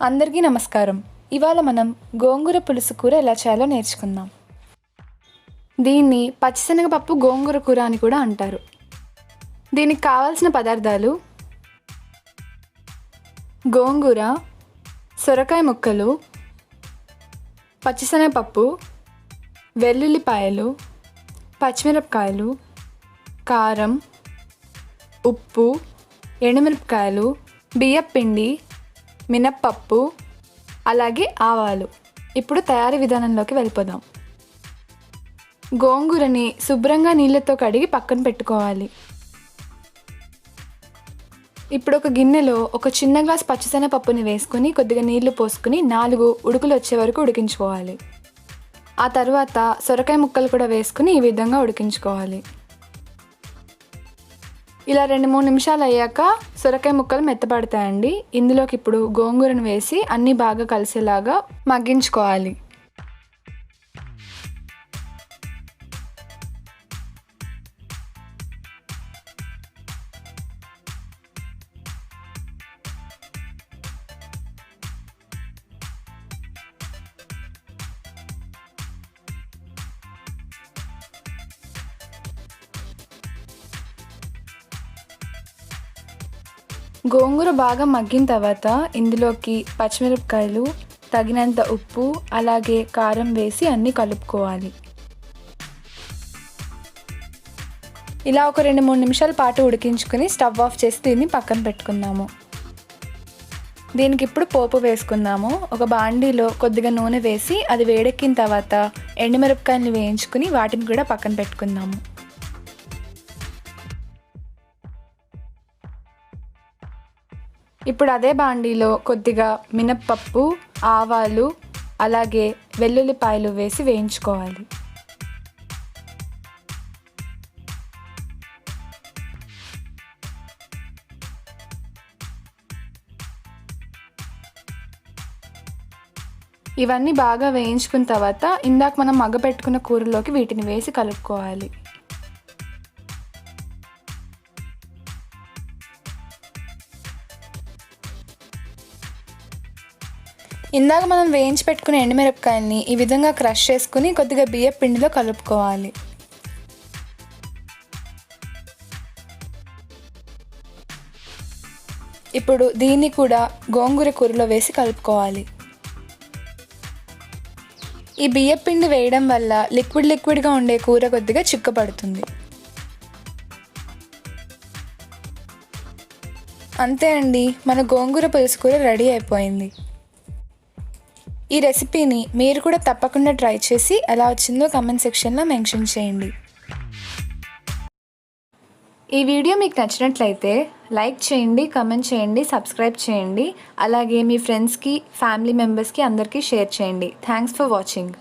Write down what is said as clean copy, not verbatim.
అందరికీ నమస్కారం. ఇవాళ మనం గోంగూర పులుసు కూర ఎలా చేయాలో నేర్చుకుందాం. దీన్ని పచ్చిశనగపప్పు గోంగూర కూర అని కూడా అంటారు. దీనికి కావాల్సిన పదార్థాలు: గోంగూర, సొరకాయ ముక్కలు, పచ్చిశనగపప్పు, వెల్లుల్లిపాయలు, పచ్చిమిరపకాయలు, కారం, ఉప్పు, ఎండుమిరపకాయలు, బియ్యపిండి, మినప్పప్పు, అలాగే ఆవాలు. ఇప్పుడు తయారీ విధానంలోకి వెళ్ళిపోదాం. గోంగూరని శుభ్రంగా నీళ్ళతో కడిగి పక్కన పెట్టుకోవాలి. ఇప్పుడు ఒక గిన్నెలో ఒక చిన్న గ్లాస్ పచ్చిశనగపప్పుని వేసుకుని కొద్దిగా నీళ్లు పోసుకుని 4 ఉడుకులు వచ్చే వరకు ఉడికించుకోవాలి. ఆ తర్వాత సొరకాయ ముక్కలు కూడా వేసుకుని ఈ విధంగా ఉడికించుకోవాలి. ఇలా 2-3 నిమిషాలు అయ్యాక సొరకాయ ముక్కలు మెత్తపడతాయండి. ఇందులోకి ఇప్పుడు గోంగూరను వేసి అన్నీ బాగా కలిసేలాగా మగ్గించుకోవాలి. గోంగూర బాగా మగ్గిన తర్వాత ఇందులోకి పచ్చిమిరపకాయలు, తగినంత ఉప్పు, అలాగే కారం వేసి అన్నీ కలుపుకోవాలి. ఇలా ఒక 2-3 నిమిషాల పాటు ఉడికించుకొని స్టవ్ ఆఫ్ చేసి దీన్ని పక్కన పెట్టుకుందాము. దీనికి ఇప్పుడు పోపు వేసుకుందాము. ఒక బాండీలో కొద్దిగా నూనె వేసి అది వేడెక్కిన తర్వాత ఎండుమిరపకాయలు వేయించుకుని వాటిని కూడా పక్కన పెట్టుకుందాము. ఇప్పుడు అదే బాండీలో కొద్దిగా మినప్పప్పు, ఆవాలు, అలాగే వెల్లుల్లిపాయలు వేసి వేయించుకోవాలి. ఇవన్నీ బాగా వేయించుకున్న తర్వాత ఇందాక మనం మగ్గపెట్టుకున్న కూరలోకి వీటిని వేసి కలుపుకోవాలి. ఇందాక మనం వేయించి పెట్టుకునే ఎండుమిరపకాయల్ని ఈ విధంగా క్రష్ చేసుకుని కొద్దిగా బియ్యం పిండిలో కలుపుకోవాలి. ఇప్పుడు దీన్ని కూడా గోంగూర కూరలో వేసి కలుపుకోవాలి. ఈ బియ్యం పిండి వేయడం వల్ల లిక్విడ్గా ఉండే కూర కొద్దిగా చిక్కపడుతుంది. అంతే అండి, మన గోంగూర పులుసు కూర రెడీ అయిపోయింది. ఈ రెసిపీని మీరు కూడా తప్పకుండా ట్రై చేసి ఎలా వచ్చిందో కామెంట్ సెక్షన్లో మెన్షన్ చేయండి. ఈ వీడియో మీకు నచ్చినట్లయితే లైక్ చేయండి, కామెంట్ చేయండి, సబ్స్క్రైబ్ చేయండి. అలాగే మీ ఫ్రెండ్స్కి, ఫ్యామిలీ మెంబర్స్కి అందరికీ షేర్ చేయండి. Thanks for watching.